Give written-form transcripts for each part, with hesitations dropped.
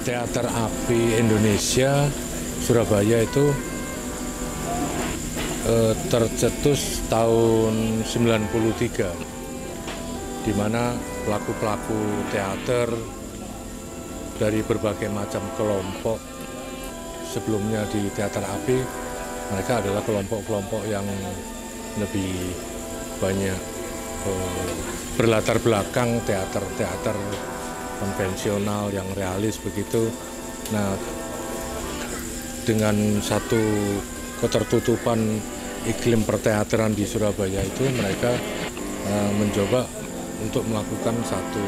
Teater Api Indonesia Surabaya itu tercetus tahun 93, di mana pelaku-pelaku teater dari berbagai macam kelompok. Sebelumnya di Teater Api, mereka adalah kelompok-kelompok yang lebih banyak berlatar belakang teater-teater konvensional yang realis begitu. Nah, dengan satu ketertutupan iklim perteateran di Surabaya itu, mereka mencoba untuk melakukan satu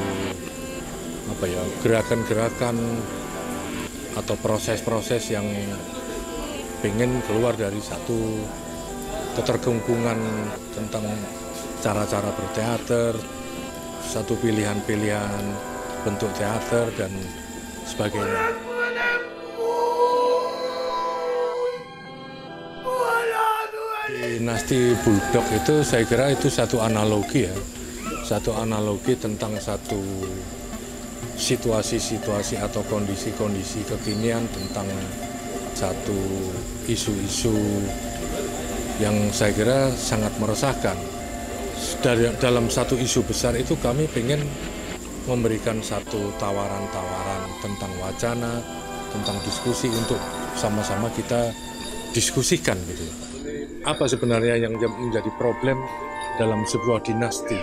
gerakan-gerakan atau proses-proses yang pengen keluar dari satu keterkungkungan tentang cara-cara berteater, satu pilihan-pilihan bentuk teater dan sebagainya. Dinasti Bulldog itu saya kira itu satu analogi ya, satu analogi tentang satu situasi-situasi atau kondisi-kondisi kekinian tentang satu isu-isu yang saya kira sangat meresahkan. Dalam satu isu besar itu kami pengen memberikan satu tawaran-tawaran tentang wacana, tentang diskusi untuk sama-sama kita diskusikan gitu. Apa sebenarnya yang menjadi problem dalam sebuah dinasti?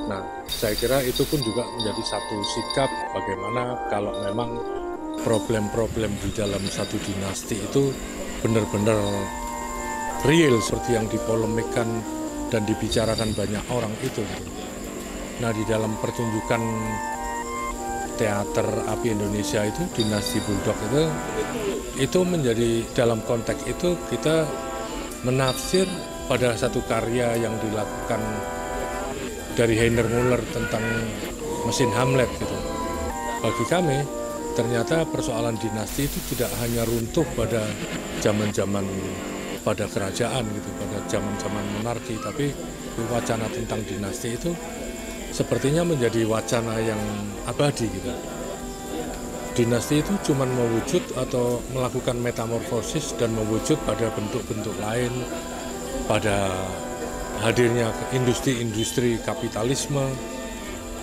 Nah, saya kira itu pun juga menjadi satu sikap bagaimana kalau memang problem-problem di dalam satu dinasti itu benar-benar real seperti yang dipolemikkan dan dibicarakan banyak orang itu. Nah, di dalam pertunjukan Teater Api Indonesia itu, Dinasti Bulldog itu menjadi, dalam konteks itu kita menafsir pada satu karya yang dilakukan dari Heiner Muller tentang mesin Hamlet gitu. Bagi kami, ternyata persoalan dinasti itu tidak hanya runtuh pada zaman-zaman pada kerajaan gitu, pada zaman-zaman monarki, tapi wacana tentang dinasti itu sepertinya menjadi wacana yang abadi gitu. Dinasti itu cuma mewujud atau melakukan metamorfosis dan mewujud pada bentuk-bentuk lain, pada hadirnya industri-industri kapitalisme,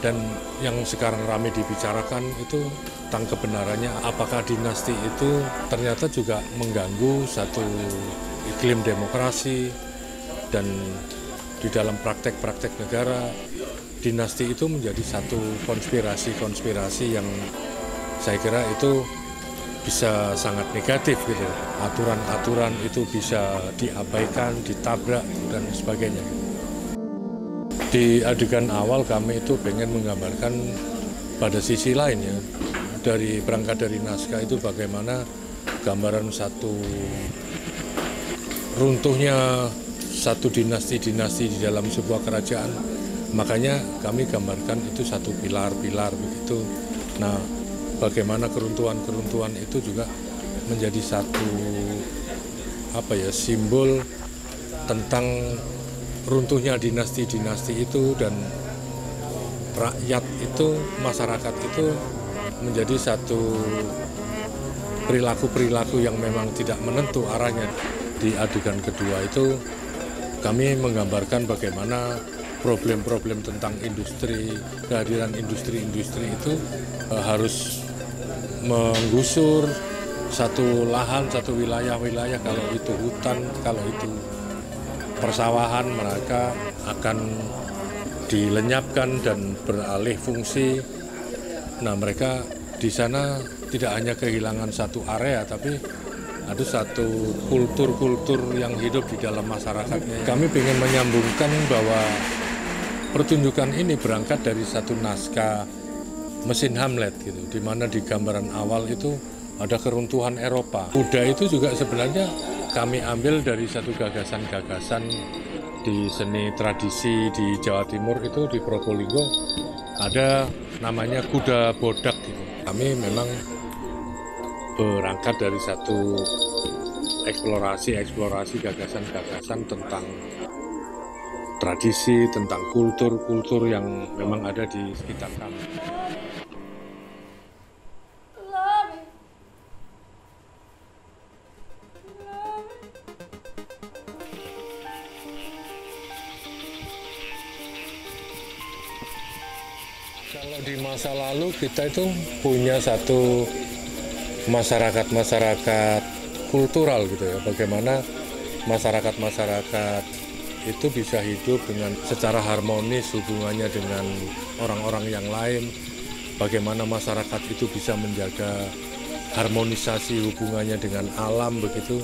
dan yang sekarang ramai dibicarakan itu tentang kebenarannya apakah dinasti itu ternyata juga mengganggu satu iklim demokrasi, dan di dalam praktek-praktek negara dinasti itu menjadi satu konspirasi-konspirasi yang saya kira itu bisa sangat negatif gitu. Aturan-aturan itu bisa diabaikan, ditabrak dan sebagainya. Di adegan awal kami itu pengen menggambarkan pada sisi lain ya, berangkat dari naskah itu bagaimana gambaran satu runtuhnya satu dinasti-dinasti di dalam sebuah kerajaan. Makanya kami gambarkan itu satu pilar-pilar begitu. Nah, bagaimana keruntuhan-keruntuhan itu juga menjadi satu simbol tentang runtuhnya dinasti-dinasti itu, dan rakyat itu, masyarakat itu menjadi satu perilaku-perilaku yang memang tidak menentu arahnya. Di adegan kedua itu kami menggambarkan bagaimana problem-problem tentang industri, kehadiran industri-industri itu harus menggusur satu lahan, satu wilayah-wilayah. Kalau itu hutan, kalau itu persawahan, mereka akan dilenyapkan dan beralih fungsi. Nah, mereka di sana tidak hanya kehilangan satu area, tapi ada satu kultur-kultur yang hidup di dalam masyarakatnya. Kami ingin menyambungkan bahwa pertunjukan ini berangkat dari satu naskah mesin Hamlet gitu, di mana di gambaran awal itu ada keruntuhan Eropa. Kuda itu juga sebenarnya kami ambil dari satu gagasan-gagasan di seni tradisi di Jawa Timur itu, di Probolinggo ada namanya kuda bodak gitu. Kami memang berangkat dari satu eksplorasi gagasan-gagasan tentang tradisi, tentang kultur-kultur yang memang ada di sekitar kami. Kalau di masa lalu kita itu punya satu masyarakat kultural gitu ya, bagaimana masyarakat itu bisa hidup dengan secara harmonis hubungannya dengan orang-orang yang lain, bagaimana masyarakat itu bisa menjaga harmonisasi hubungannya dengan alam begitu.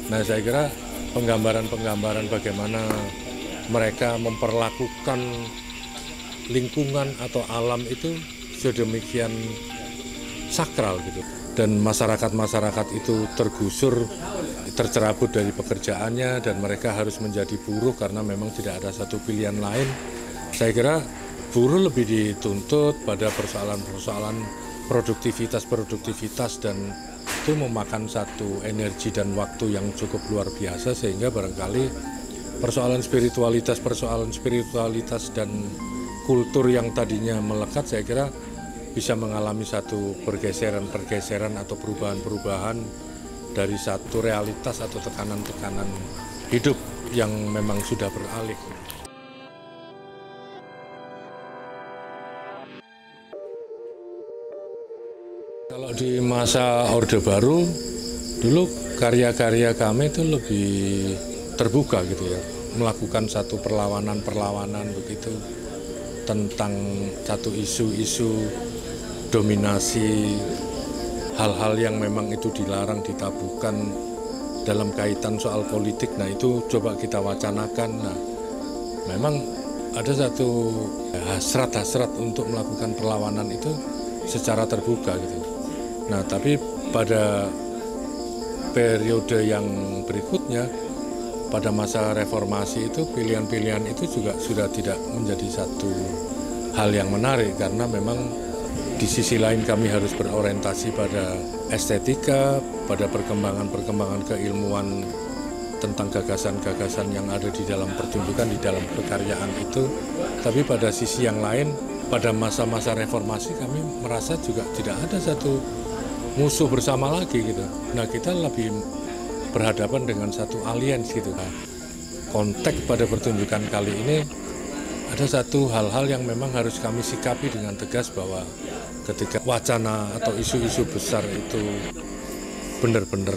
Nah, saya kira penggambaran bagaimana mereka memperlakukan lingkungan atau alam itu sedemikian sakral gitu. Dan masyarakat itu tergusur, tercerabut dari pekerjaannya dan mereka harus menjadi buruh karena memang tidak ada satu pilihan lain. Saya kira buruh lebih dituntut pada persoalan-persoalan produktivitas dan itu memakan satu energi dan waktu yang cukup luar biasa, sehingga barangkali persoalan spiritualitas dan kultur yang tadinya melekat, saya kira bisa mengalami satu pergeseran atau perubahan dari satu realitas atau tekanan hidup yang memang sudah beralih. Kalau di masa Orde Baru, dulu karya-karya kami itu lebih terbuka gitu ya, melakukan satu perlawanan begitu tentang satu isu-isu dominasi, hal-hal yang memang itu dilarang, ditabukan dalam kaitan soal politik. Nah, itu coba kita wacanakan. Nah, memang ada satu hasrat untuk melakukan perlawanan itu secara terbuka gitu. Nah, tapi pada periode yang berikutnya, pada masa reformasi itu pilihan-pilihan itu juga sudah tidak menjadi satu hal yang menarik, karena memang di sisi lain kami harus berorientasi pada estetika, pada perkembangan keilmuan tentang gagasan-gagasan yang ada di dalam pertunjukan, di dalam kekaryaan itu. Tapi pada sisi yang lain, pada masa-masa reformasi kami merasa juga tidak ada satu musuh bersama lagi gitu. Nah, kita lebih berhadapan dengan satu aliens gitu. Nah, konteks pada pertunjukan kali ini ada satu hal-hal yang memang harus kami sikapi dengan tegas, bahwa ketika wacana atau isu-isu besar itu benar-benar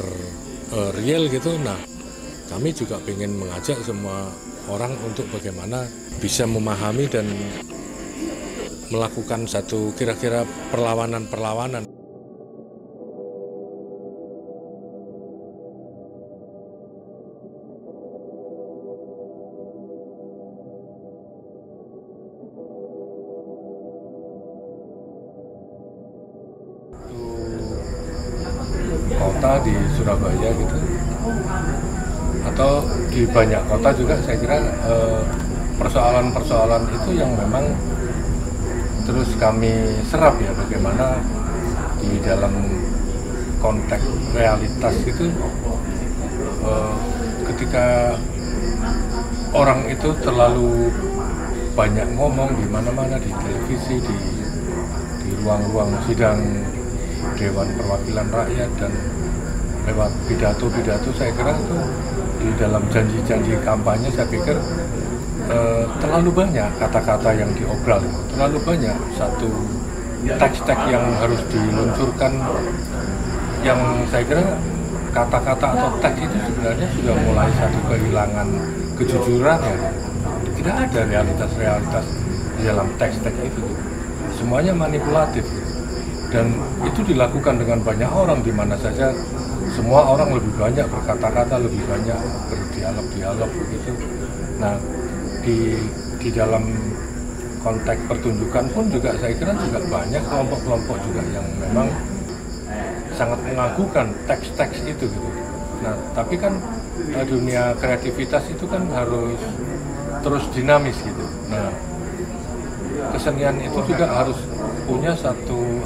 real gitu, nah kami juga ingin mengajak semua orang untuk bagaimana bisa memahami dan melakukan satu kira-kira perlawanan. Kota di Surabaya gitu, atau di banyak kota juga, saya kira persoalan itu yang memang terus kami serap ya, bagaimana di dalam konteks realitas itu ketika orang itu terlalu banyak ngomong di mana-mana, di televisi, di ruang-ruang sidang Dewan Perwakilan Rakyat dan lewat pidato, saya kira itu di dalam janji-janji kampanye, saya pikir terlalu banyak kata-kata yang diobral, terlalu banyak satu teks-teks yang harus diluncurkan, yang saya kira kata-kata atau teks itu sebenarnya sudah mulai satu kehilangan kejujuran ya. Tidak ada realitas di dalam teks-teks itu, semuanya manipulatif. Dan itu dilakukan dengan banyak orang, di mana saja semua orang lebih banyak berkata-kata, lebih banyak berdialog begitu. Nah, di dalam konteks pertunjukan pun juga saya kira juga banyak kelompok-kelompok juga yang memang sangat mengagukan teks-teks itu gitu. Nah, tapi kan dunia kreativitas itu kan harus terus dinamis gitu. Nah, kesenian itu juga harus punya satu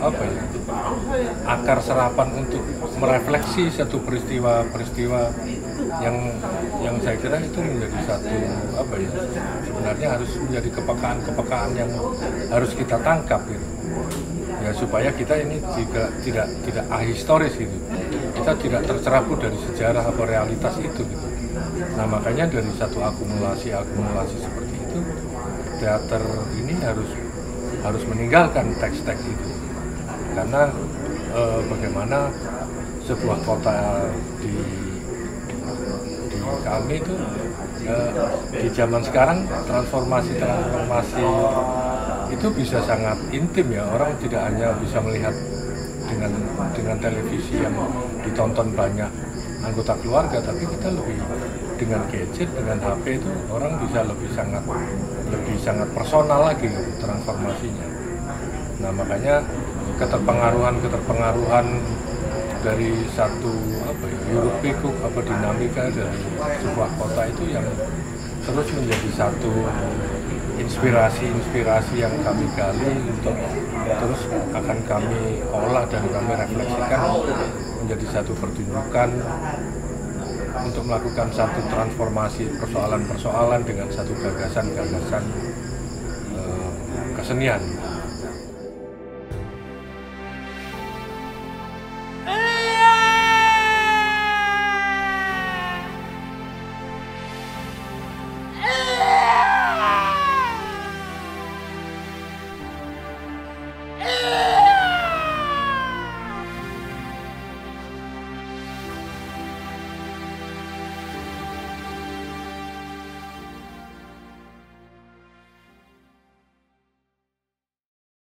akar serapan untuk merefleksi satu peristiwa yang saya kira itu menjadi satu sebenarnya harus menjadi kepekaan yang harus kita tangkap gitu. Ya, supaya kita ini juga tidak ahistoris gitu. Kita tidak tercerabut dari sejarah atau realitas itu gitu. Nah, makanya dari satu akumulasi seperti itu, teater ini harus meninggalkan teks-teks itu, karena bagaimana sebuah kota di kami itu di zaman sekarang transformasi itu bisa sangat intim ya, orang tidak hanya bisa melihat dengan televisi yang ditonton banyak anggota keluarga, tapi kita lebih dengan gadget, dengan HP itu orang bisa lebih sangat personal lagi transformasinya. Nah, makanya keterpengaruhan dari satu hiruk pikuk dinamika dari sebuah kota itu yang terus menjadi satu inspirasi yang kami gali untuk terus akan kami olah dan kami refleksikan menjadi satu pertunjukan untuk melakukan satu transformasi persoalan-persoalan dengan satu gagasan kesenian.